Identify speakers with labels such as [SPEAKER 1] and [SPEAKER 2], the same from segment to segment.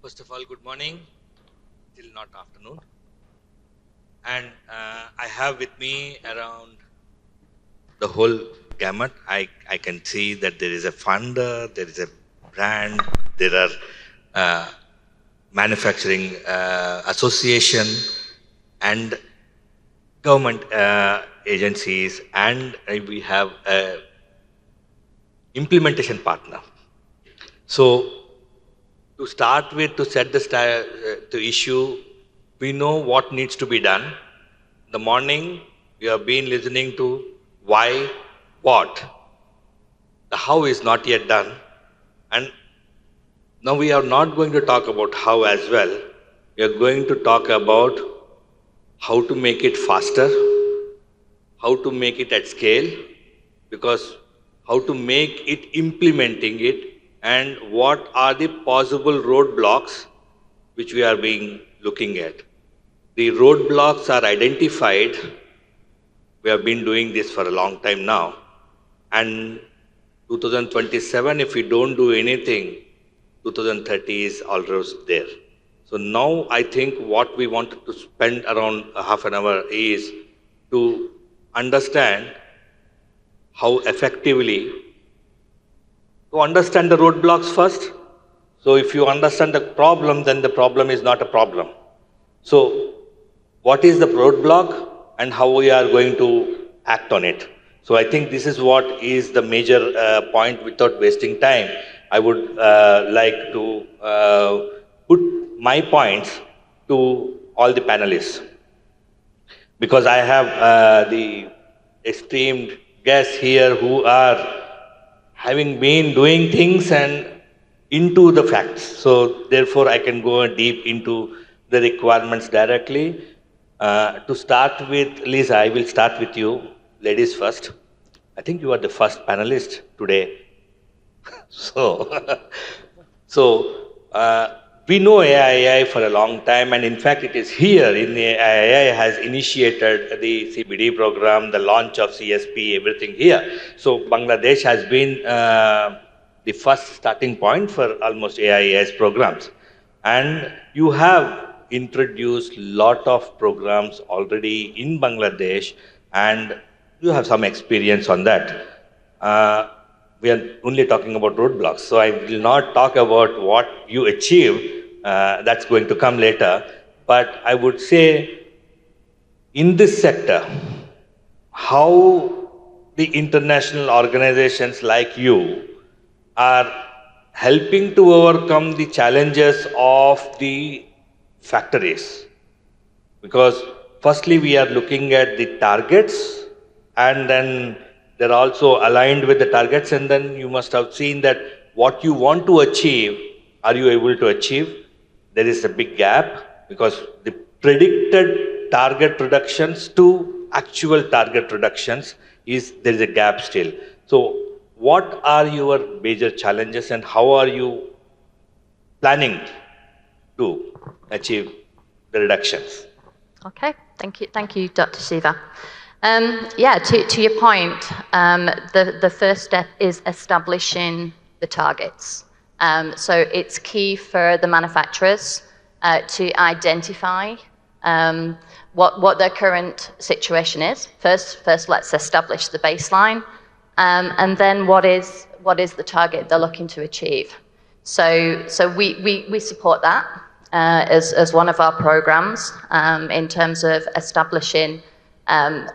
[SPEAKER 1] First of all, good morning, till not afternoon. And I have with me around the whole gamut. I can see that there is a funder, there is a brand, there are manufacturing association and government agencies, and we have a implementation partner. So to start with, to set the issue, we know what needs to be done. In the morning, we have been listening to why, what. The how is not yet done. And now we are not going to talk about how as well. We are going to talk about how to make it faster, how to make it at scale, because how to make it implementing it, and what are the possible roadblocks which we are being looking at. The roadblocks are identified. We have been doing this for a long time now. And 2027, if we don't do anything, 2030 is always there. So now I think what we wanted to spend around half an hour is to understand how effectively to understand the roadblocks first. So if you understand the problem, then the problem is not a problem. So what is the roadblock and how we are going to act on it? So I think this is what is the major point. Without wasting time, I would like to put my points to all the panelists, because I have the esteemed guests here who are having been doing things and into the facts. So therefore, I can go deep into the requirements directly. To start with, Lisa, I will start with you. Ladies first. I think you are the first panelist today. So we know AI for a long time, and in fact, it is here in the AI has initiated the CBD program, the launch of CSP, everything here. So Bangladesh has been the first starting point for almost AIS programs, and you have introduced lot of programs already in Bangladesh, and you have some experience on that. We are only talking about roadblocks, so I will not talk about what you achieved. That's going to come later. But I would say, in this sector, how the international organizations like you are helping to overcome the challenges of the factories. Because firstly, we are looking at the targets, and then they're also aligned with the targets, and then you must have seen that what you want to achieve, are you able to achieve? There is a big gap, because the predicted target reductions to actual target reductions there is a gap still. So what are your major challenges, and how are you planning to achieve the reductions?
[SPEAKER 2] Okay, thank you, Dr. Shiva. Yeah, to your point, the first step is establishing the targets. So it's key for the manufacturers to identify what their current situation is. First, let's establish the baseline, and then what is the target they're looking to achieve. So we support that as one of our programs in terms of establishing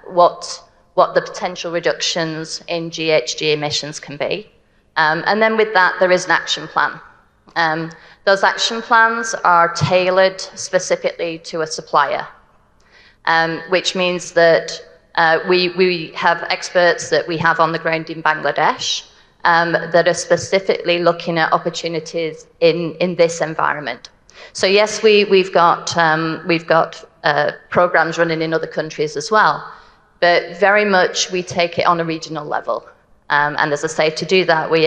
[SPEAKER 2] what the potential reductions in GHG emissions can be. And then with that, there is an action plan. Those action plans are tailored specifically to a supplier, which means that we have experts that we have on the ground in Bangladesh that are specifically looking at opportunities in this environment. So yes, we've got programs running in other countries as well, but very much we take it on a regional level. And as I say, to do that, we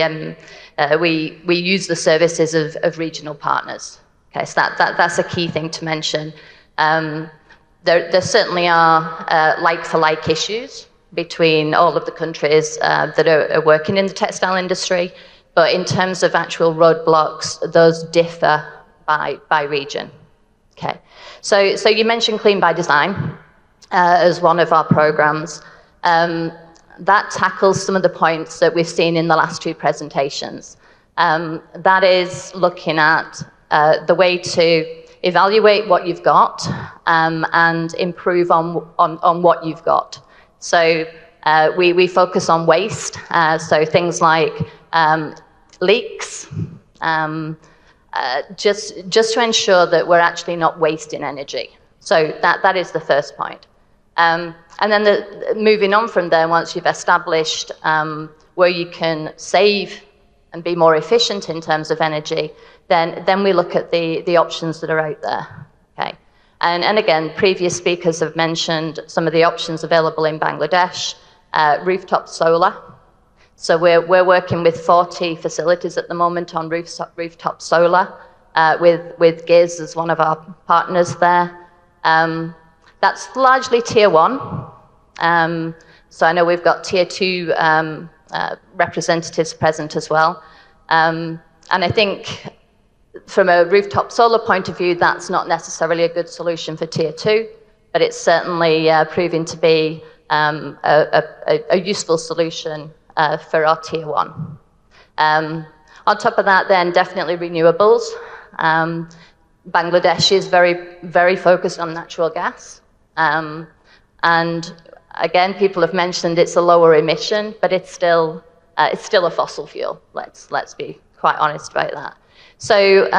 [SPEAKER 2] use the services of regional partners. Okay, so that's a key thing to mention. There certainly are like-for-like issues between all of the countries that are working in the textile industry, but in terms of actual roadblocks, those differ by region. Okay, so you mentioned Clean by Design as one of our programs. That tackles some of the points that we've seen in the last two presentations. That is looking at the way to evaluate what you've got and improve on what you've got. So we focus on waste, so things like leaks, just to ensure that we're actually not wasting energy. So that is the first point. And then moving on from there, once you've established where you can save and be more efficient in terms of energy, then we look at the options that are out there. Okay. And again, previous speakers have mentioned some of the options available in Bangladesh, rooftop solar. So we're working with 40 facilities at the moment on rooftop solar, with GIZ as one of our partners there. That's largely tier 1. So I know we've got tier 2 representatives present as well. And I think from a rooftop solar point of view, that's not necessarily a good solution for tier 2, but it's certainly proving to be a useful solution for our tier 1. On top of that, then definitely renewables. Bangladesh is very, very focused on natural gas. And again, people have mentioned it's a lower emission, but it's still a fossil fuel. Let's be quite honest about that. So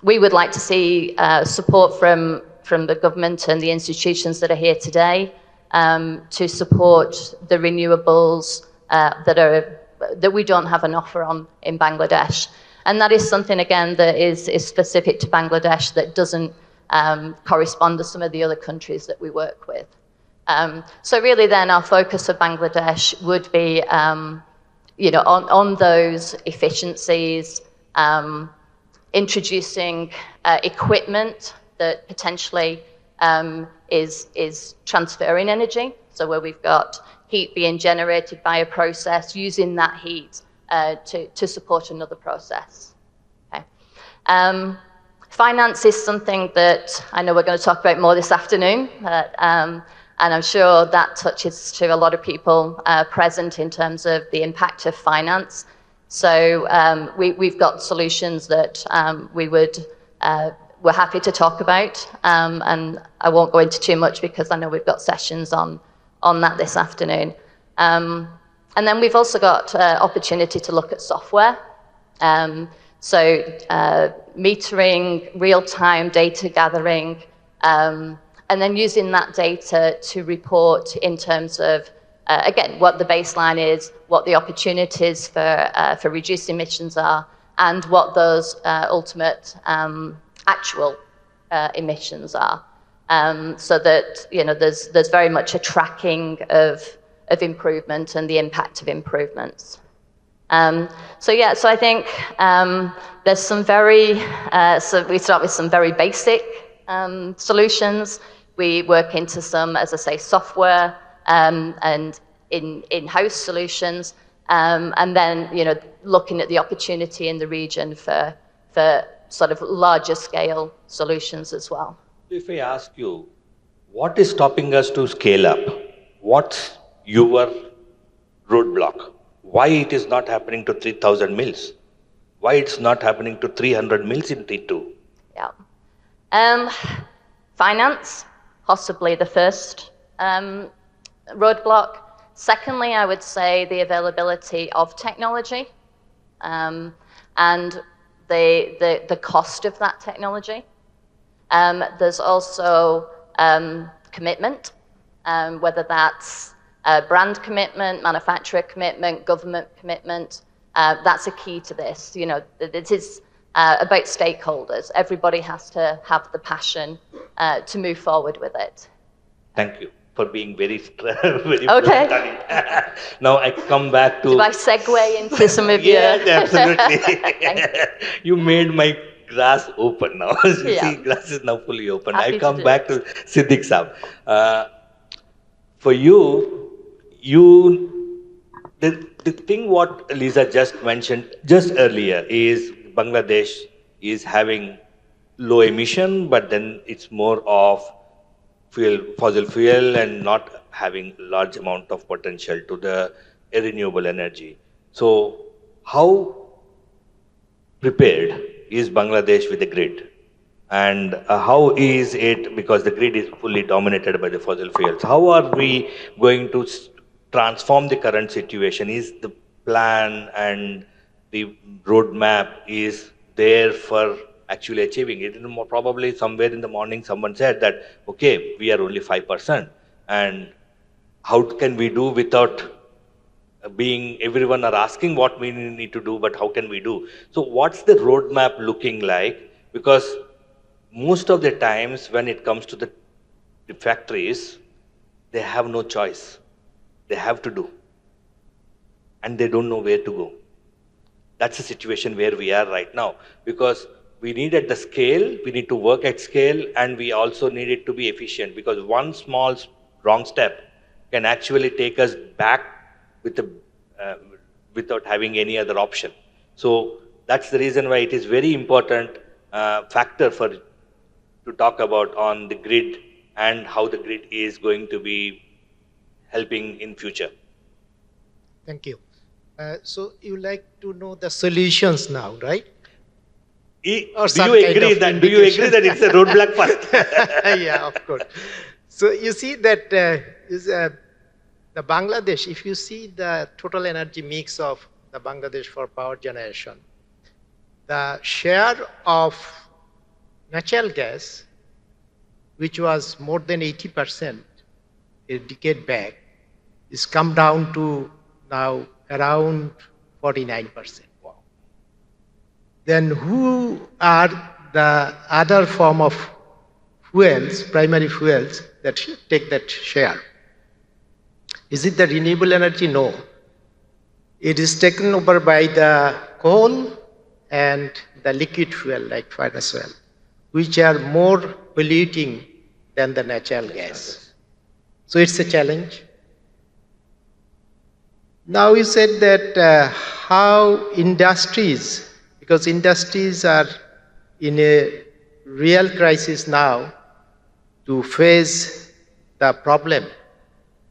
[SPEAKER 2] we would like to see support from the government and the institutions that are here today to support the renewables that we don't have an offer on in Bangladesh. And that is something, again, that is specific to Bangladesh that doesn't correspond to some of the other countries that we work with. So really then our focus of Bangladesh would be on those efficiencies, introducing equipment that potentially is transferring energy. So where we've got heat being generated by a process, using that heat to support another process. Okay. Finance is something that I know we're going to talk about more this afternoon, and I'm sure that touches to a lot of people present in terms of the impact of finance. So we've got solutions that we're happy to talk about, and I won't go into too much because I know we've got sessions on that this afternoon. And then we've also got opportunity to look at software. So metering, real-time data gathering, and then using that data to report in terms of, again, what the baseline is, what the opportunities for reduced emissions are, and what those ultimate actual emissions are. So that there's very much a tracking of improvement and the impact of improvements. So I think there's some so we start with some very basic solutions. We work into some, as I say, software and in-house solutions, and then looking at the opportunity in the region for sort of larger scale solutions as well.
[SPEAKER 1] If I ask you, what is stopping us to scale up? What's your roadblock? Why it is not happening to 3,000 mils? Why it's not happening to 300 mils in T2?
[SPEAKER 2] Yeah. Finance, possibly the first roadblock. Secondly, I would say the availability of technology and the cost of that technology. There's also commitment, whether that's brand commitment, manufacturer commitment, government commitment. That's a key to this. It is about stakeholders. Everybody has to have the passion to move forward with it.
[SPEAKER 1] Thank you for being very
[SPEAKER 2] okay.
[SPEAKER 1] Now I come back to...
[SPEAKER 2] Do I segue into some of your...
[SPEAKER 1] Yes, absolutely. You made my glass open now. You see, glass is now fully open.
[SPEAKER 2] Happy
[SPEAKER 1] I come back to Siddiq Saab. For you, the thing what Lisa just mentioned just earlier is Bangladesh is having low emission, but then it's more of fossil fuel and not having large amount of potential to the renewable energy. So how prepared is Bangladesh with the grid? And how is it, because the grid is fully dominated by the fossil fuels, how are we going to transform the current situation? Is the plan and the roadmap is there for actually achieving it? And probably somewhere in the morning someone said that, okay, we are only 5%, and how can we do without being, everyone are asking what we need to do, but how can we do? So what's the roadmap looking like? Because most of the times when it comes to the factories, they have no choice. They have to do. And they don't know where to go. That's the situation where we are right now. Because we need at the scale, we need to work at scale, and we also need it to be efficient. Because one small wrong step can actually take us back with without having any other option. So that's the reason why it is very important factor for to talk about on the grid and how the grid is going to be helping in future.
[SPEAKER 3] Thank you. So you like to know the solutions now, right?
[SPEAKER 1] Do you agree that it's a roadblock first?
[SPEAKER 3] Yeah, of course. So you see that the Bangladesh, if you see the total energy mix of the Bangladesh for power generation, the share of natural gas, which was more than 80% a decade back, is come down to now around 49%. Wow. Then who are the other form of fuels, primary fuels, that take that share? Is it the renewable energy? No. It is taken over by the coal and the liquid fuel like furnace oil, which are more polluting than the natural gas. So it's a challenge. Now you said that how industries, because industries are in a real crisis now to face the problem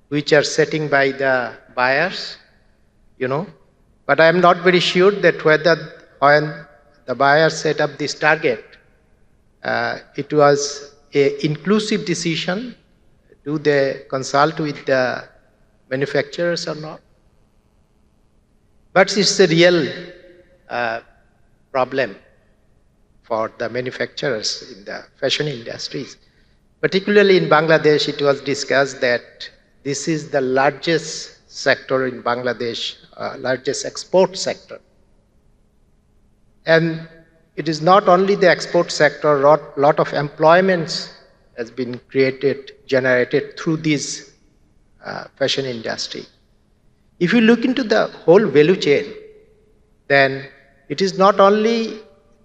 [SPEAKER 3] which are setting by the buyers, But I am not very sure that whether when the buyer set up this target, it was an inclusive decision. Do they consult with the manufacturers or not? But it's a real problem for the manufacturers in the fashion industries. Particularly in Bangladesh, it was discussed that this is the largest sector in Bangladesh, largest export sector. And it is not only the export sector, lot of employments has been generated through this fashion industry. If you look into the whole value chain, then it is not only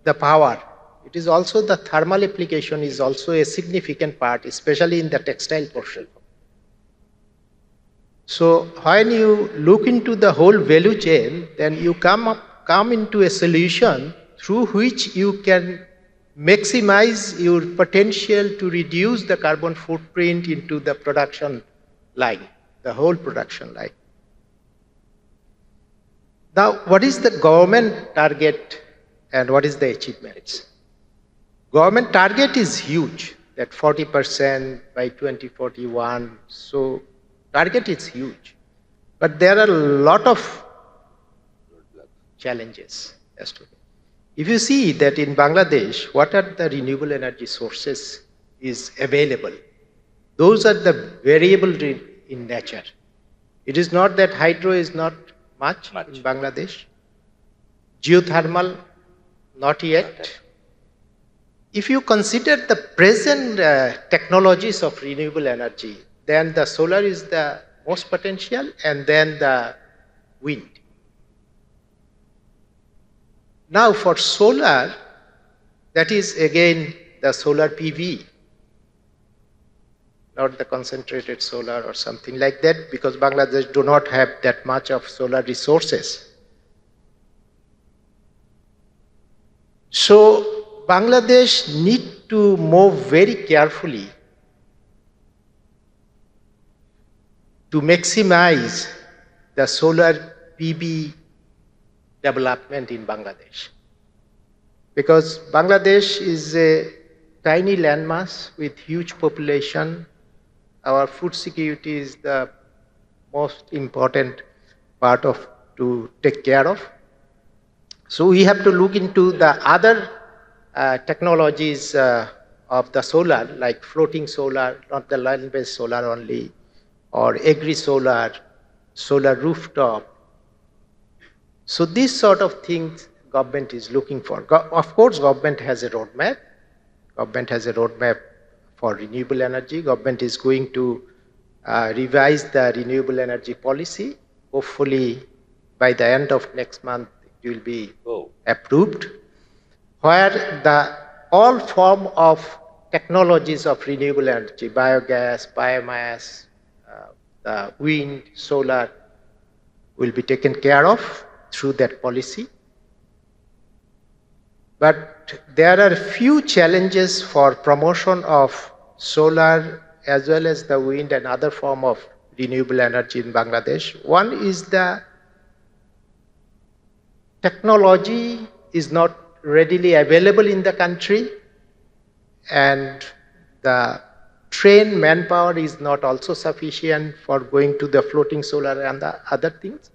[SPEAKER 3] the power, it is also the thermal application is also a significant part, especially in the textile portion. So when you look into the whole value chain, then you come into a solution through which you can maximize your potential to reduce the carbon footprint into the production line, the whole production line. Now, what is the government target and what is the achievements? Government target is huge, that 40% by 2041. So target is huge. But there are a lot of challenges. If you see that in Bangladesh, what are the renewable energy sources is available? Those are the variable in nature. It is not that hydro is not much. In Bangladesh. Geothermal, not yet. If you consider the present technologies of renewable energy, then the solar is the most potential and then the wind. Now for solar, that is again the solar PV, not the concentrated solar or something like that, because Bangladesh do not have that much of solar resources. So Bangladesh need to move very carefully to maximize the solar PV development in Bangladesh. Because Bangladesh is a tiny landmass with huge population. Our food security is the most important part of to take care of. So we have to look into the other technologies of the solar, like floating solar, not the land-based solar only, or agri-solar, solar rooftop. So these sort of things government is looking for. Of course, government has a roadmap. Government has a roadmap for renewable energy. Government is going to revise the renewable energy policy. Hopefully, by the end of next month, it will be approved, where all form of technologies of renewable energy, biogas, biomass, wind, solar, will be taken care of through that policy. But there are few challenges for promotion of solar as well as the wind and other form of renewable energy in Bangladesh. One is the technology is not readily available in the country, and the trained manpower is not also sufficient for going to the floating solar and the other things.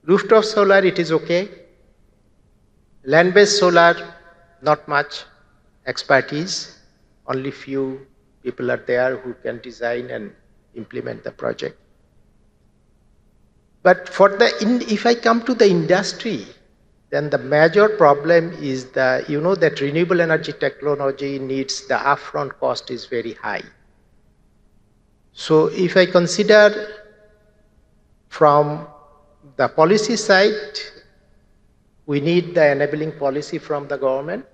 [SPEAKER 3] Rooftop solar, it is okay. Land-based solar, not much expertise. Only few people are there who can design and implement the project. But if I come to the industry, then the major problem is that renewable energy technology needs the upfront cost is very high. So if I consider from the policy side, we need the enabling policy from the government,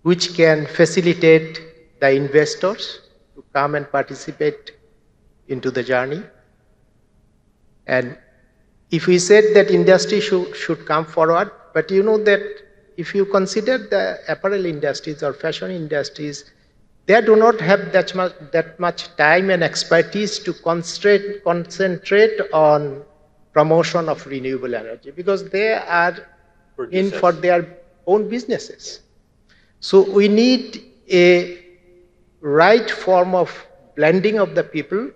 [SPEAKER 3] which can facilitate the investors to come and participate into the journey. And if we said that industry should come forward, but you know that if you consider the apparel industries or fashion industries, they do not have that much time and expertise to concentrate on promotion of renewable energy, because they are in for their own businesses. So we need a right form of blending of the people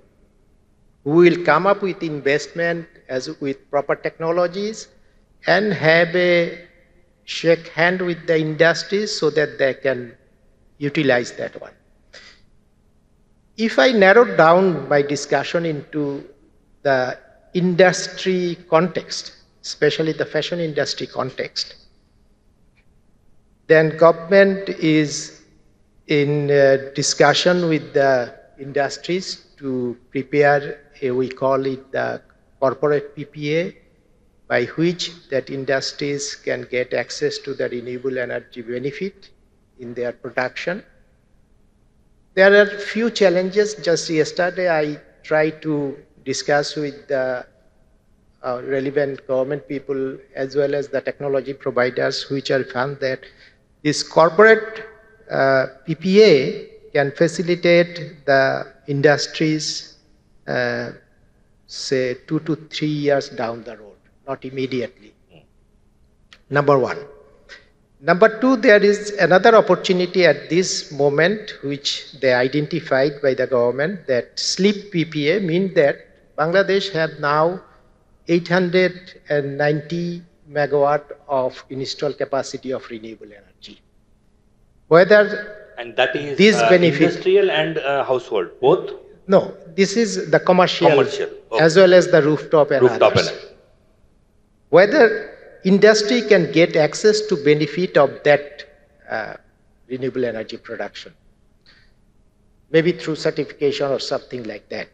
[SPEAKER 3] who will come up with investment with proper technologies and have a shake hand with the industries so that they can utilize that one. If I narrow down my discussion into the industry context, especially the fashion industry context, then government is in discussion with the industries to prepare we call it the corporate PPA, by which that industries can get access to the renewable energy benefit in their production. There are few challenges. Just yesterday I tried to discuss with the relevant government people as well as the technology providers, which are found that this corporate PPA can facilitate the industries say 2 to 3 years down the road, not immediately. Number one. Number two, there is another opportunity at this moment which they identified by the government, that sleep PPA means that Bangladesh have now 890 megawatt of installed capacity of renewable energy.
[SPEAKER 1] And that is
[SPEAKER 3] this benefit,
[SPEAKER 1] industrial and household, both?
[SPEAKER 3] No, this is the commercial
[SPEAKER 1] Okay.
[SPEAKER 3] as well as the rooftop and others. Whether industry can get access to benefit of that renewable energy production, maybe through certification or something like that.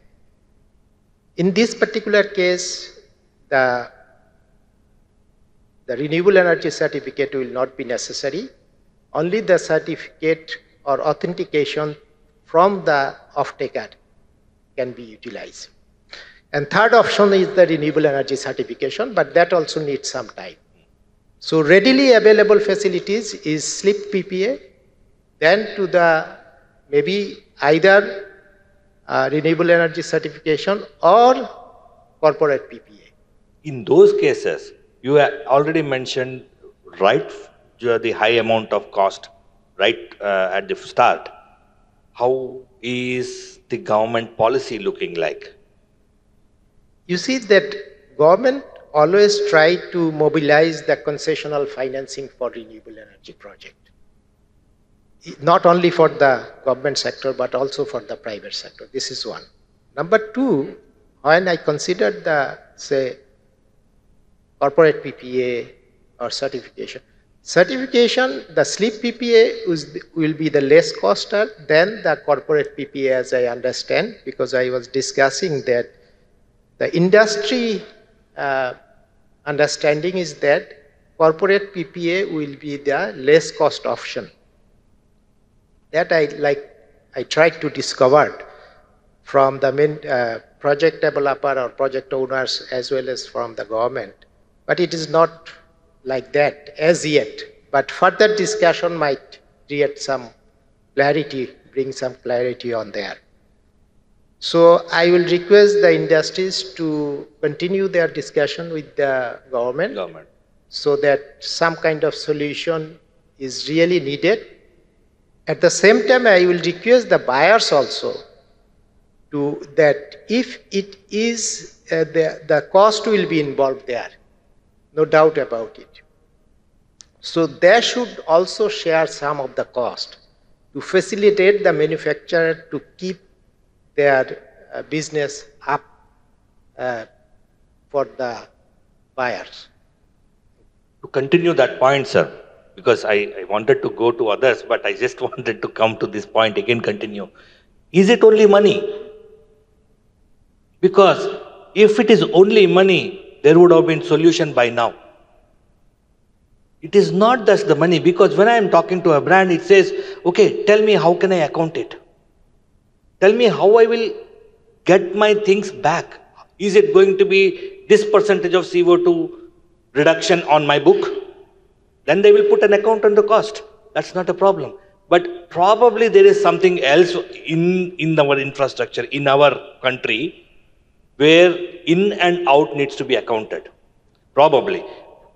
[SPEAKER 3] In this particular case, the renewable energy certificate will not be necessary. Only the certificate or authentication from the off-taker can be utilized. And third option is the renewable energy certification, but that also needs some time. So readily available facilities is slip PPA, then to the maybe either renewable energy certification or corporate PPA.
[SPEAKER 1] In those cases, you have already mentioned right the high amount of cost right at the start. How is the government policy looking like?
[SPEAKER 3] You see that government always try to mobilize the concessional financing for renewable energy project. Not only for the government sector, but also for the private sector. This is one. Number two, when I considered the, say, corporate PPA or certification, the slip PPA will be the less coster than the corporate PPA, as I understand, because I was discussing that the industry understanding is that corporate PPA will be the less cost option. That I tried to discover from the main project developer or project owners as well as from the government. But it is not like that as yet. But further discussion might create some clarity, bring some clarity on there. So I will request the industries to continue their discussion with the government so that some kind of solution is really needed. At the same time, I will request the buyers also to that if it is the cost will be involved there, no doubt about it. So they should also share some of the cost to facilitate the manufacturer to keep their business up for the buyers.
[SPEAKER 1] To continue that point, sir, because I wanted to go to others, but I just wanted to come to this point again, continue. Is it only money? Because if it is only money, there would have been solution by now. It is not just the money, because when I am talking to a brand, it says, okay, tell me how can I account it? Tell me how I will get my things back. Is it going to be this percentage of CO2 reduction on my book? Then they will put an account on the cost. That's not a problem. But probably there is something else in our infrastructure, in our country, where in and out needs to be accounted. Probably.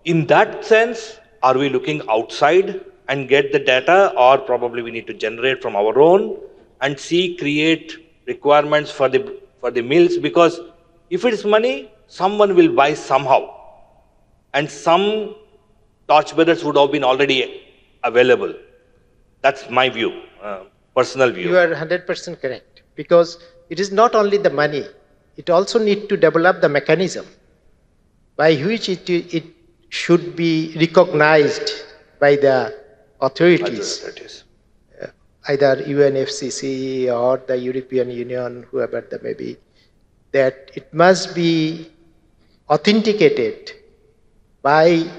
[SPEAKER 1] In that sense, are we looking outside and get the data, or probably we need to generate from our own and create requirements for the mills? Because if it is money, someone will buy somehow. And some torchbearers would have been already available. That's my view, personal view.
[SPEAKER 3] You are 100% correct. Because it is not only the money, it also needs to develop the mechanism by which it should be recognized by the authorities. Either UNFCCC or the European Union, whoever that may be, that it must be authenticated by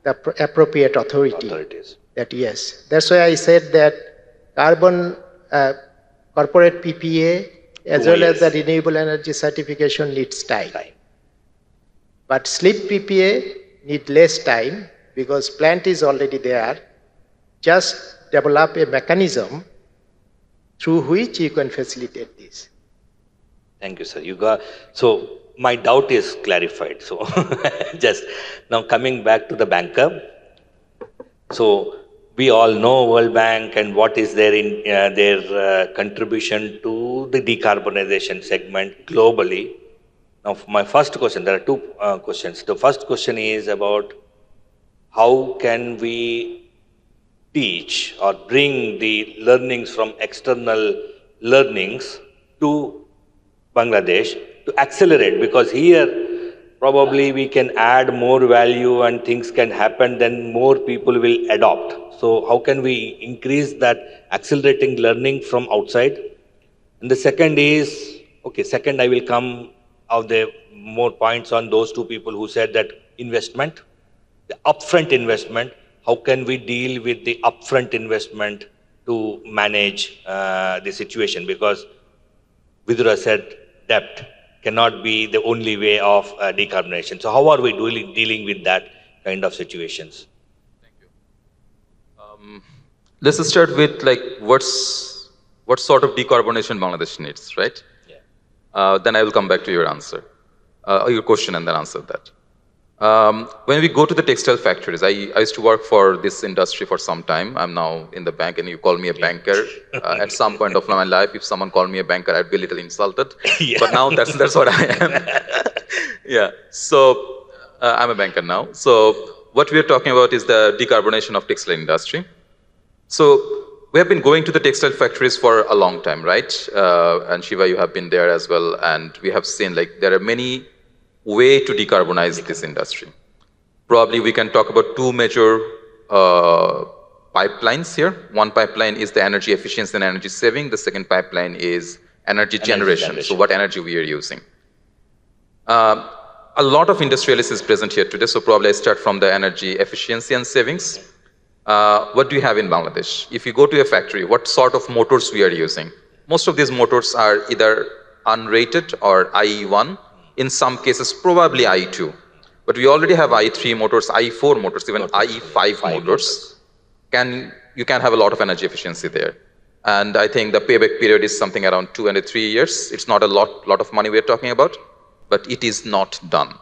[SPEAKER 3] the appropriate authorities. That yes, that's why I said that carbon corporate PPA as well as the renewable energy certification needs time. But slip PPA need less time because plant is already there. Just develop a mechanism through which you can facilitate this.
[SPEAKER 1] Thank you, sir. So my doubt is clarified. So just now coming back to the banker. So we all know World Bank and what is there in their contribution to the decarbonization segment globally. Now, my first question, there are two questions. The first question is about how can we teach or bring the learnings from external learnings to Bangladesh to accelerate, because here probably we can add more value and things can happen, then more people will adopt. So how can we increase that accelerating learning from outside? And the second is, okay, second I will come of the more points on those two people who said that investment, the upfront investment, how can we deal with the upfront investment to manage the situation? Because Vidura said debt cannot be the only way of decarbonization. So how are we dealing with that kind of situations?
[SPEAKER 4] Let's start with like what sort of decarbonization Bangladesh needs, right?
[SPEAKER 1] Yeah.
[SPEAKER 4] Then I will come back to your answer, your question, and then answer that. When we go to the textile factories, I used to work for this industry for some time. I'm now in the bank, and you call me a banker. At some point of my life, if someone called me a banker, I'd be a little insulted.
[SPEAKER 1] Yeah.
[SPEAKER 4] But now that's what I am. Yeah. So I'm a banker now. So what we are talking about is the decarbonization of textile industry. So we have been going to the textile factories for a long time, right? And Shiva, you have been there as well, and we have seen like there are many way to decarbonize this industry. Probably we can talk about two major pipelines here. One pipeline is the energy efficiency and energy saving. The second pipeline is energy generation. So what energy we are using. A lot of industrialists is present here today, so probably I start from the energy efficiency and savings. What do you have in Bangladesh? If you go to a factory, what sort of motors we are using? Most of these motors are either unrated or IE1. In some cases, probably IE2. But we already have IE3 motors, IE4 motors, even IE5 motors. You can have a lot of energy efficiency there. And I think the payback period is something around 2 and 3 years. It's not a lot of money we're talking about, but it is not done.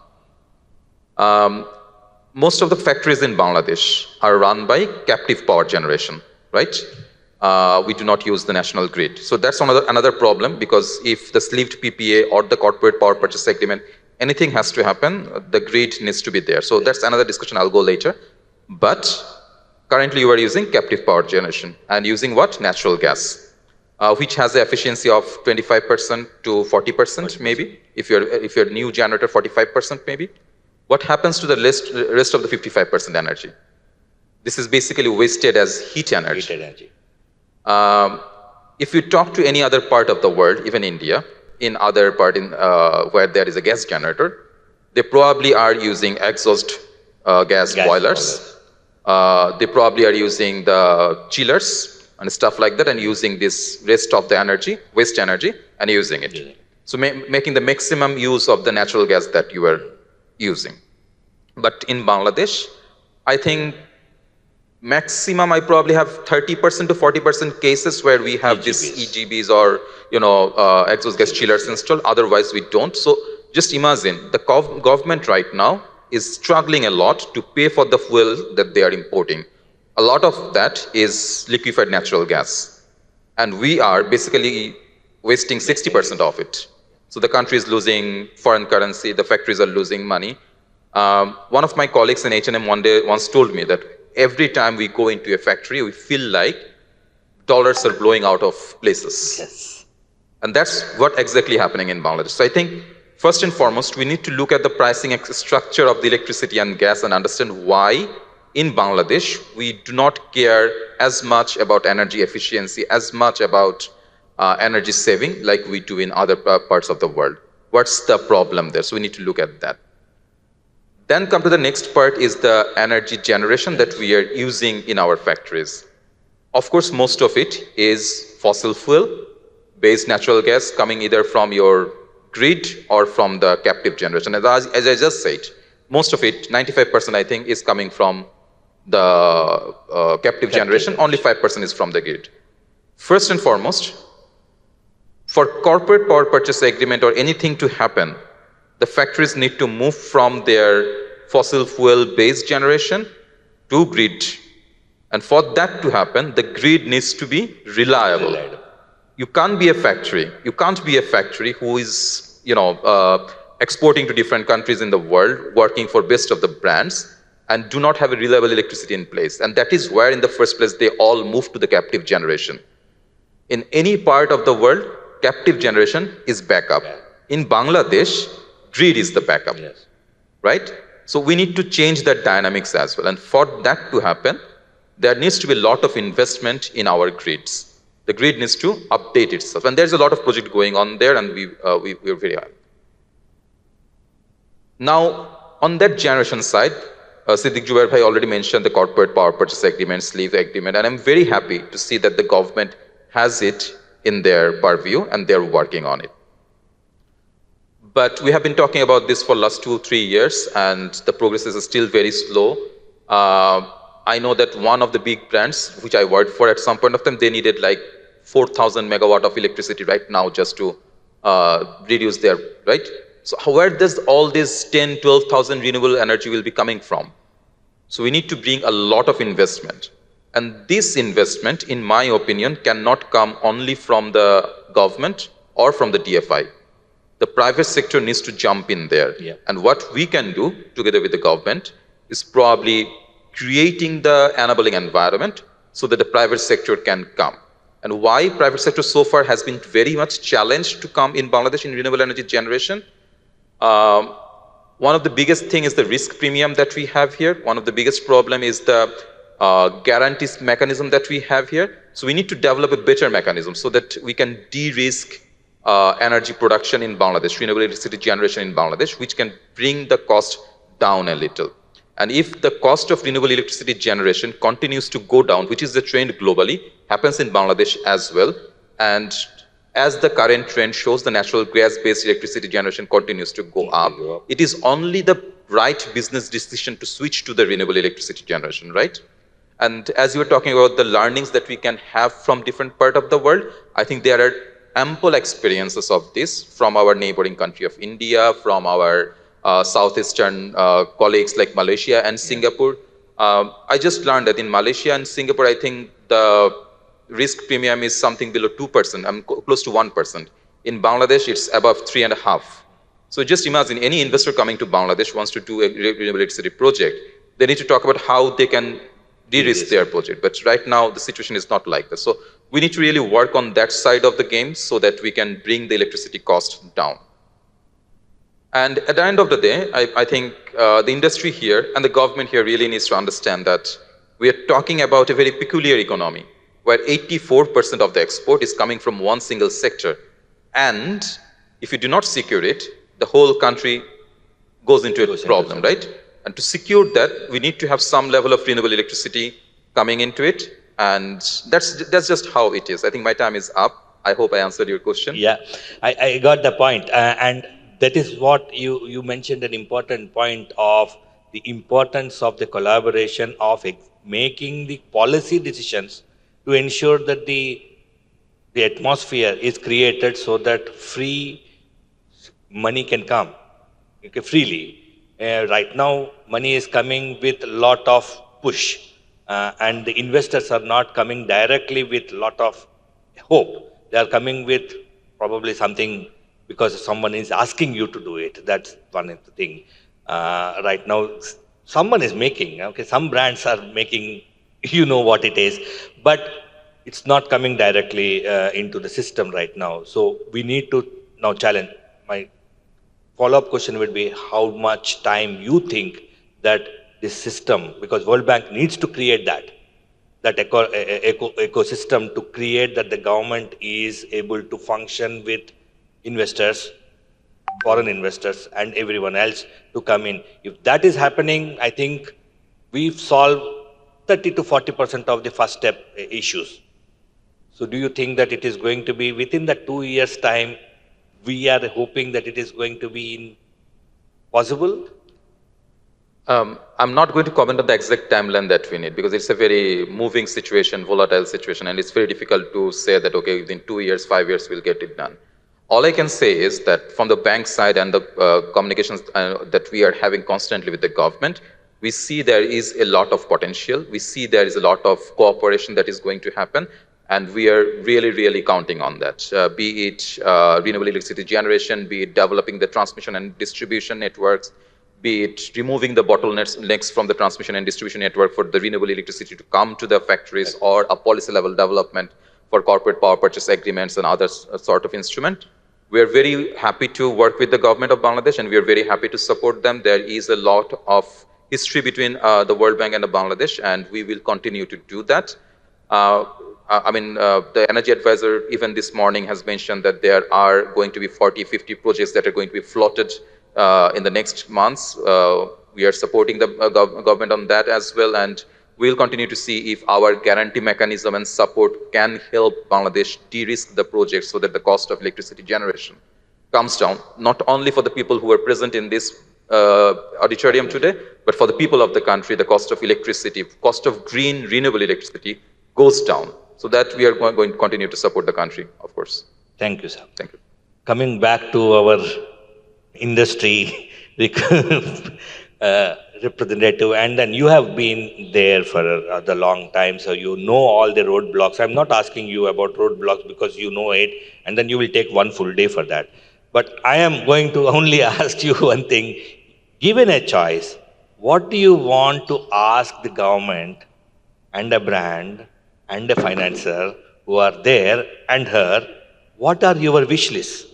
[SPEAKER 4] Most of the factories in Bangladesh are run by captive power generation, right? We do not use the national grid. So that's another problem, because if the sleeved PPA or the corporate power purchase agreement, anything has to happen, the grid needs to be there. So that's another discussion, I'll go later. But currently you are using captive power generation and using what? Natural gas, which has the efficiency of 25% to 40% maybe. If you're new generator, 45% maybe. What happens to the rest of the 55% energy? This is basically wasted as heat energy. If you talk to any other part of the world, even India, in other part where there is a gas generator, they probably are using exhaust gas boilers. They probably are using the chillers and stuff like that, and using this rest of the energy, waste energy, and using it. So making the maximum use of the natural gas that you are using. But in Bangladesh, I think maximum I probably have 30% to 40% cases where we have these EGBs or exhaust gas chillers installed. Otherwise, we don't. So just imagine the government right now is struggling a lot to pay for the fuel that they are importing. A lot of that is liquefied natural gas, and we are basically wasting 60% of it. So the country is losing foreign currency. The factories are losing money. One of my colleagues in H&M once told me that every time we go into a factory, we feel like dollars are blowing out of places.
[SPEAKER 1] Yes.
[SPEAKER 4] And that's what exactly happening in Bangladesh. So I think first and foremost, we need to look at the pricing structure of the electricity and gas and understand why in Bangladesh we do not care as much about energy efficiency, as much about energy saving like we do in other parts of the world. What's the problem there? So we need to look at that. Then come to the next part is the energy generation that we are using in our factories. Of course, most of it is fossil fuel-based natural gas coming either from your grid or from the captive generation. As I just said, most of it, 95% I think, is coming from the captive generation. Only 5% is from the grid. First and foremost, for corporate power purchase agreement or anything to happen, the factories need to move from their fossil fuel-based generation to grid. And for that to happen, the grid needs to be reliable. You can't be a factory. You can't be a factory who is, exporting to different countries in the world, working for best of the brands, and do not have a reliable electricity in place. And that is where, in the first place, they all move to the captive generation. In any part of the world, captive generation is backup. In Bangladesh, grid is the backup, right? So we need to change that dynamics as well. And for that to happen, there needs to be a lot of investment in our grids. The grid needs to update itself. And there's a lot of project going on there, and we're very happy. Now, on that generation side, Siddiq Jubair Bhai already mentioned the corporate power purchase agreement, sleeve agreement, and I'm very happy to see that the government has it in their purview and they're working on it. But we have been talking about this for the last 2-3 years, and the progress is still very slow. I know that one of the big brands, which I worked for at some point of time, they needed like 4,000 megawatt of electricity right now just to reduce their, right? So where does all this 10, 12,000 renewable energy will be coming from? So we need to bring a lot of investment. And this investment, in my opinion, cannot come only from the government or from the DFI. The private sector needs to jump in there.
[SPEAKER 1] Yeah.
[SPEAKER 4] And what we can do together with the government is probably creating the enabling environment so that the private sector can come. And why private sector so far has been very much challenged to come in Bangladesh in renewable energy generation. One of the biggest thing is the risk premium that we have here. One of the biggest problem is the guarantees mechanism that we have here. So we need to develop a better mechanism so that we can de-risk energy production in Bangladesh, renewable electricity generation in Bangladesh, which can bring the cost down a little. And if the cost of renewable electricity generation continues to go down, which is the trend globally, happens in Bangladesh as well, and as the current trend shows, the natural gas-based electricity generation continues to go up. It is only the right business decision to switch to the renewable electricity generation, right? And as you were talking about the learnings that we can have from different parts of the world, I think there are ample experiences of this from our neighboring country of India, from our southeastern colleagues like Malaysia and Singapore. I just learned that in Malaysia and Singapore, I think the risk premium is something below 2%, close to 1%. In Bangladesh, it's above 3.5%. So just imagine any investor coming to Bangladesh wants to do a renewable electricity project. They need to talk about how they can de-risk their project. But right now, the situation is not like that. So we need to really work on that side of the game so that we can bring the electricity cost down. And at the end of the day, I think the industry here and the government here really needs to understand that we are talking about a very peculiar economy where 84% of the export is coming from one single sector. And if you do not secure it, the whole country goes into a problem, right? And to secure that, we need to have some level of renewable electricity coming into it. And that's just how it is. I think my time is up. I hope I answered your question.
[SPEAKER 1] Yeah, I got the point. And that is what you mentioned, an important point of the importance of the collaboration of making the policy decisions to ensure that the atmosphere is created so that free money can come freely. Right now, money is coming with a lot of push, and the investors are not coming directly with a lot of hope. They are coming with probably something because someone is asking you to do it. That's one thing. Right now, someone is making, okay, some brands are making, you know what it is, but it's not coming directly into the system right now. So we need to now challenge. My follow-up question would be how much time you think that this system, because World Bank needs to create that ecosystem to create that the government is able to function with investors, foreign investors, and everyone else to come in. If that is happening, I think we've solved 30 to 40% of the first step issues. So do you think that it is going to be within the 2 years' time, we are hoping that it is going to be possible?
[SPEAKER 4] I'm not going to comment on the exact timeline that we need because it's a very moving situation, volatile situation, and it's very difficult to say that, okay, within 2 years, 5 years, we'll get it done. All I can say is that from the bank side and the communications that we are having constantly with the government, we see there is a lot of potential. We see there is a lot of cooperation that is going to happen. And we are really, really counting on that, be it renewable electricity generation, be it developing the transmission and distribution networks, be it removing the bottlenecks from the transmission and distribution network for the renewable electricity to come to the factories, or a policy level development for corporate power purchase agreements and other sort of instrument. We are very happy to work with the government of Bangladesh, and we are very happy to support them. There is a lot of history between the World Bank and Bangladesh, and we will continue to do that. The energy advisor even this morning has mentioned that there are going to be 40, 50 projects that are going to be floated in the next months. We are supporting the government on that as well, and we'll continue to see if our guarantee mechanism and support can help Bangladesh de-risk the project so that the cost of electricity generation comes down, not only for the people who are present in this auditorium today, but for the people of the country, the cost of electricity, cost of green, renewable electricity goes down. So that we are going to continue to support the country, of course.
[SPEAKER 1] Thank you, sir.
[SPEAKER 4] Thank you.
[SPEAKER 1] Coming back to our industry representative, and then you have been there for the long time, so you know all the roadblocks. I'm not asking you about roadblocks because you know it, and then you will take one full day for that. But I am going to only ask you one thing. Given a choice, what do you want to ask the government and a brand and a financer who are there and her? What are your wish lists?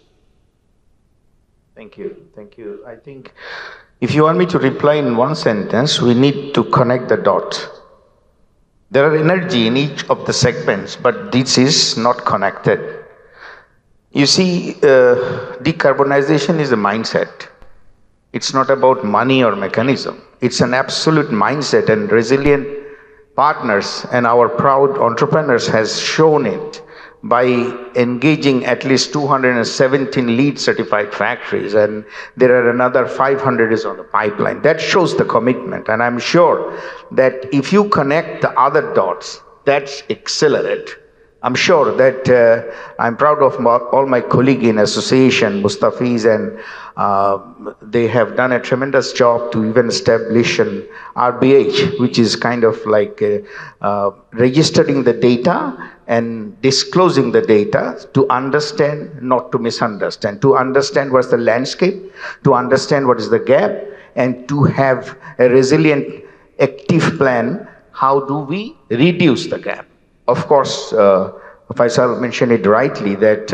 [SPEAKER 5] Thank you. Thank you. I think if you want me to reply in one sentence, we need to connect the dots. There are energy in each of the segments, but this is not connected. You see, decarbonization is a mindset. It's not about money or mechanism. It's an absolute mindset, and resilient partners and our proud entrepreneurs has shown it by engaging at least 217 LEED certified factories, and there are another 500 is on the pipeline. That shows the commitment, and I'm sure that if you connect the other dots, that's accelerate. I'm sure that I'm proud of all my colleagues in association, Mustafiz, and they have done a tremendous job to even establish an RBH, which is kind of like registering the data and disclosing the data to understand, not to misunderstand, to understand what's the landscape, to understand what is the gap, and to have a resilient, active plan. How do we reduce the gap? Of course, Faisal mentioned it rightly that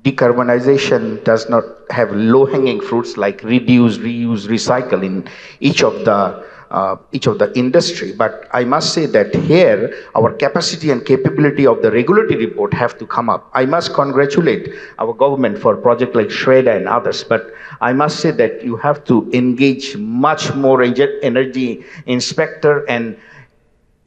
[SPEAKER 5] decarbonization does not have low-hanging fruits like reduce, reuse, recycle in each of the industry. But I must say that here, our capacity and capability of the regulatory report have to come up. I must congratulate our government for a project like Shredder and others, but I must say that you have to engage much more energy inspector, and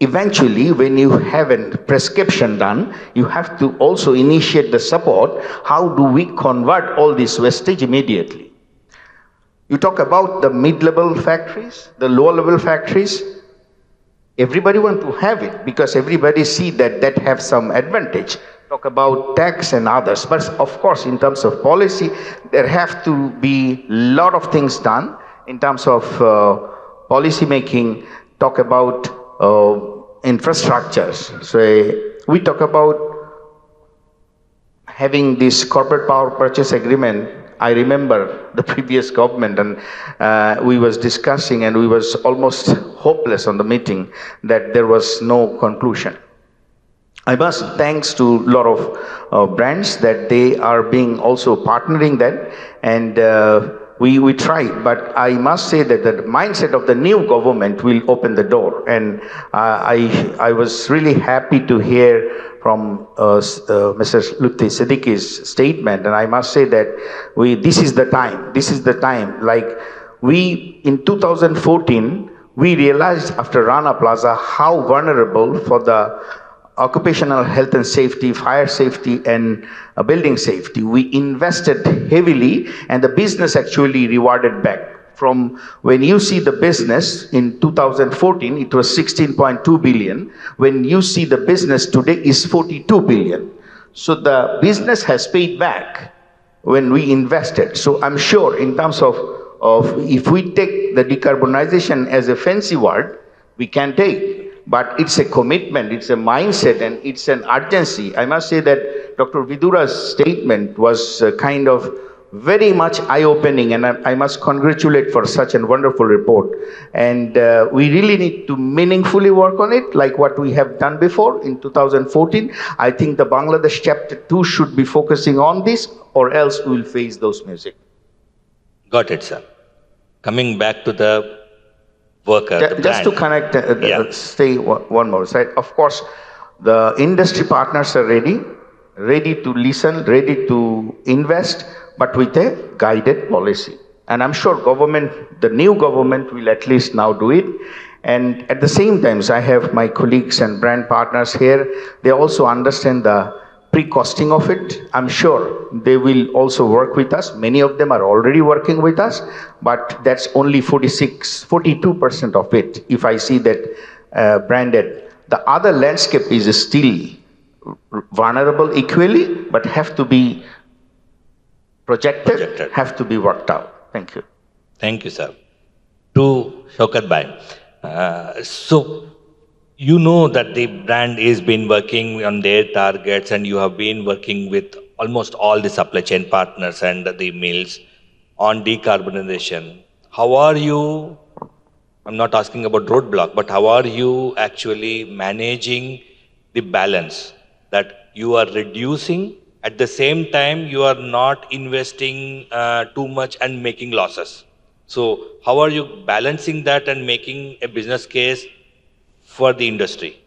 [SPEAKER 5] eventually, when you have a prescription done, you have to also initiate the support. How do we convert all this wastage immediately? You talk about the mid-level factories, the lower-level factories. Everybody want to have it because everybody see that have some advantage. Talk about tax and others. But of course, in terms of policy, there have to be a lot of things done in terms of policy making. Talk about infrastructures. So we talk about having this corporate power purchase agreement. I remember the previous government, and we was discussing, and we was almost hopeless on the meeting that there was no conclusion. I must thanks to a lot of brands that they are being also partnering that, and we tried, but I must say that the mindset of the new government will open the door, and I was really happy to hear from Mr. Lutfi Siddiqui's statement, and I must say that this is the time, like in 2014, we realized after Rana Plaza how vulnerable for the occupational health and safety, fire safety, and building safety. We invested heavily, and the business actually rewarded back. From when you see the business in 2014, it was 16.2 billion. When you see the business today is 42 billion. So the business has paid back when we invested. So I'm sure in terms of if we take the decarbonization as a fancy word, we can take. But it's a commitment, it's a mindset, and it's an urgency. I must say that Dr. Vidura's statement was kind of very much eye-opening, and I must congratulate for such a wonderful report. And we really need to meaningfully work on it, like what we have done before in 2014. I think the Bangladesh Chapter 2 should be focusing on this, or else we will face those music.
[SPEAKER 1] Got it, sir. Coming back to the worker, the
[SPEAKER 5] just to connect, stay one more side. Of course, the industry partners are ready to listen, ready to invest, but with a guided policy. And I'm sure the new government will at least now do it. And at the same time, I have my colleagues and brand partners here. They also understand the pre-costing of it. I'm sure they will also work with us. Many of them are already working with us, but that's only 42% of it. If I see that branded, the other landscape is still vulnerable equally, but have to be projected, have to be worked out. Thank you.
[SPEAKER 1] Thank you, sir. To Shaukat Bhai, so you know that the brand has been working on their targets and you have been working with almost all the supply chain partners and the mills on decarbonization. How are you, I'm not asking about roadblock, but how are you actually managing the balance that you are reducing, at the same time you are not investing too much and making losses? So how are you balancing that and making a business case for the industry?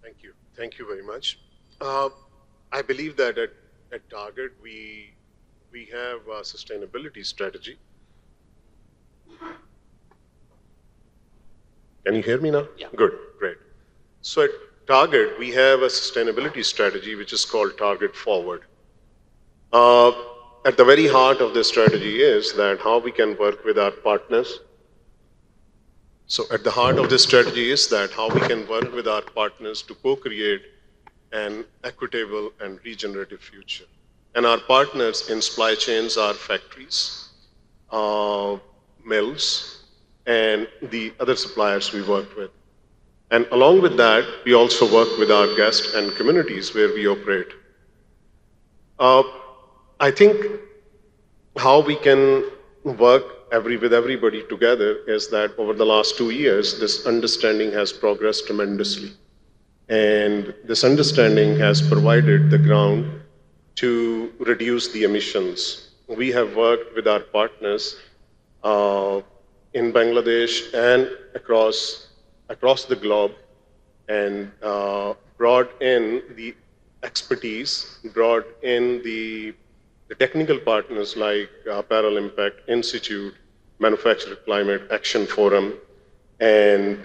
[SPEAKER 6] Thank you. Thank you very much. I believe that at Target, we have a sustainability strategy. Can you hear me now?
[SPEAKER 1] Yeah.
[SPEAKER 6] Good, great. So at Target, we have a sustainability strategy which is called Target Forward. At the very heart of this strategy is that how we can work with our partners. So at the heart of this strategy is that how we can work with our partners to co-create an equitable and regenerative future. And our partners in supply chains are factories, mills, and the other suppliers we work with. And along with that, we also work with our guests and communities where we operate. I think how we can work with everybody together is that over the last 2 years, this understanding has progressed tremendously. And this understanding has provided the ground to reduce the emissions. We have worked with our partners in Bangladesh and across the globe and brought in the expertise, brought in the technical partners like Parallel Impact Institute, Manufacturing Climate Action Forum, and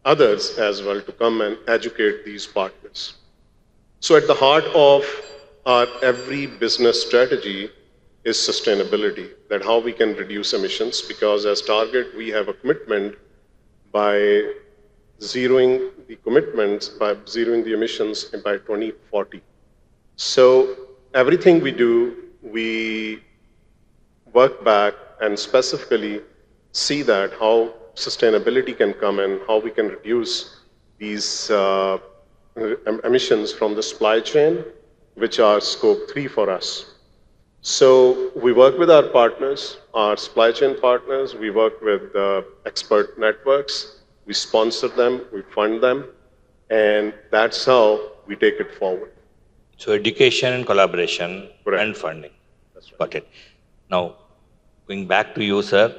[SPEAKER 6] others as well to come and educate these partners. So at the heart of our every business strategy is sustainability, that how we can reduce emissions, because as Target, we have a commitment by zeroing the emissions by 2040. So everything we do, we work back and specifically see that how sustainability can come in, how we can reduce these emissions from the supply chain, which are scope 3 for us. So we work with our partners, our supply chain partners, we work with expert networks, we sponsor them, we fund them, and that's how we take it forward.
[SPEAKER 1] So education and collaboration. Correct. And funding.
[SPEAKER 6] That's right.
[SPEAKER 1] Got it. Now, going back to you, sir,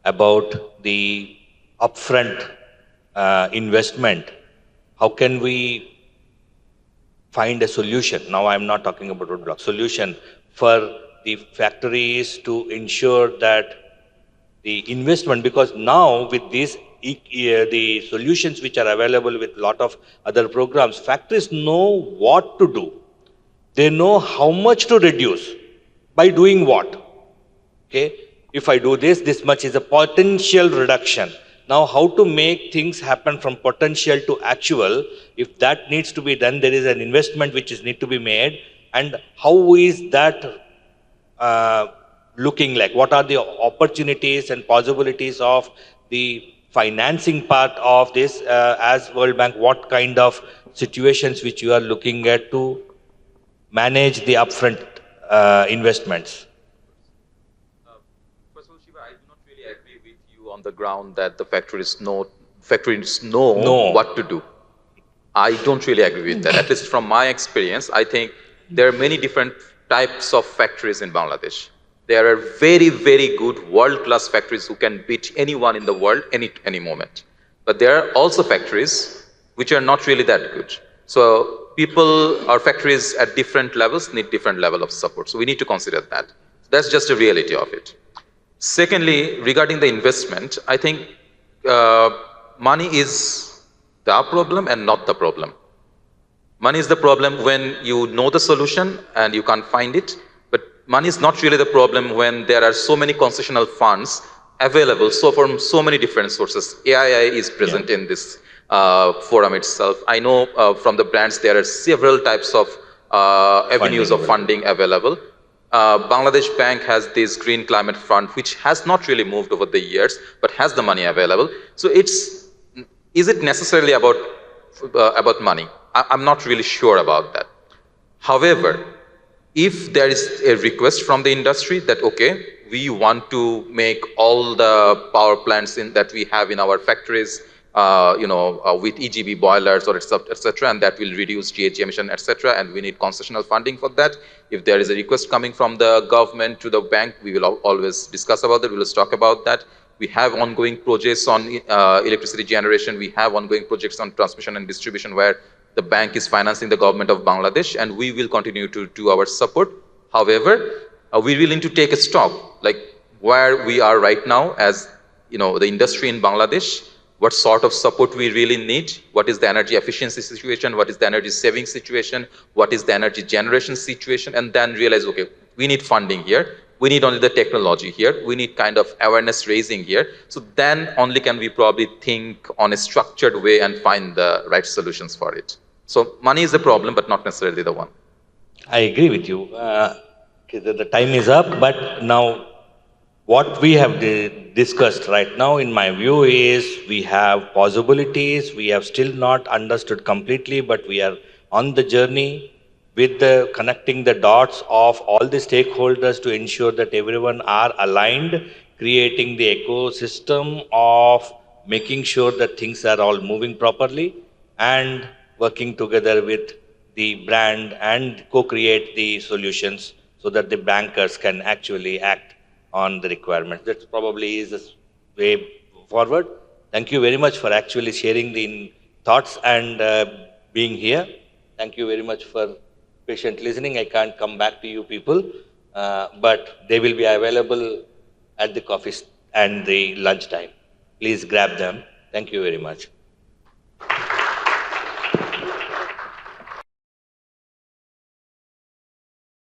[SPEAKER 1] about the upfront investment, how can we find a solution? Now, I'm not talking about roadblock, solution for the factories to ensure that the investment, because now with these the solutions which are available with a lot of other programs, factories know what to do. They know how much to reduce by doing what. Okay, if I do this, this much is a potential reduction. Now, how to make things happen from potential to actual? If that needs to be done, there is an investment which is need to be made. And how is that looking like? What are the opportunities and possibilities of the financing part of this as World Bank? What kind of situations which you are looking at to manage the upfront investments?
[SPEAKER 4] First of all, Shiva, I do not really agree with you on the ground that the factories know what to do. I don't really agree with that. At least from my experience, I think there are many different types of factories in Bangladesh. There are very, very good world-class factories who can beat anyone in the world any moment. But there are also factories which are not really that good. So people or factories at different levels need different level of support. So we need to consider that. That's just a reality of it. Secondly, regarding the investment, I think money is the problem and not the problem. Money is the problem when you know the solution and you can't find it. But money is not really the problem when there are so many concessional funds available, so from so many different sources. AII is present in this forum itself. I know from the brands there are several types of avenues of funding available. Bangladesh Bank has this Green Climate Fund, which has not really moved over the years, but has the money available. So is it necessarily about money? I'm not really sure about that. However, if there is a request from the industry that, okay, we want to make all the power plants that we have in our factories, with EGB boilers or etc., and that will reduce GHG emission, etc., and we need concessional funding for that. If there is a request coming from the government to the bank, we will always discuss about that. We will talk about that. We have ongoing projects on electricity generation. We have ongoing projects on transmission and distribution where the bank is financing the government of Bangladesh, and we will continue to do our support. However, we're willing to take a stock, like where we are right now as the industry in Bangladesh, what sort of support we really need, what is the energy efficiency situation, what is the energy saving situation, what is the energy generation situation, and then realize, okay, we need funding here, we need only the technology here, we need kind of awareness raising here. So then only can we probably think on a structured way and find the right solutions for it. So money is the problem, but not necessarily the one.
[SPEAKER 1] I agree with you. The time is up, but now what we have discussed right now, in my view, is we have possibilities. We have still not understood completely, but we are on the journey with connecting the dots of all the stakeholders to ensure that everyone are aligned, creating the ecosystem of making sure that things are all moving properly and working together with the brand and co-create the solutions so that the bankers can actually act on the requirements. That probably is the way forward. Thank you very much for actually sharing the thoughts and being here. Thank you very much for patient listening. I can't come back to you people, but they will be available at the coffee and the lunch time. Please grab them. Thank you very much.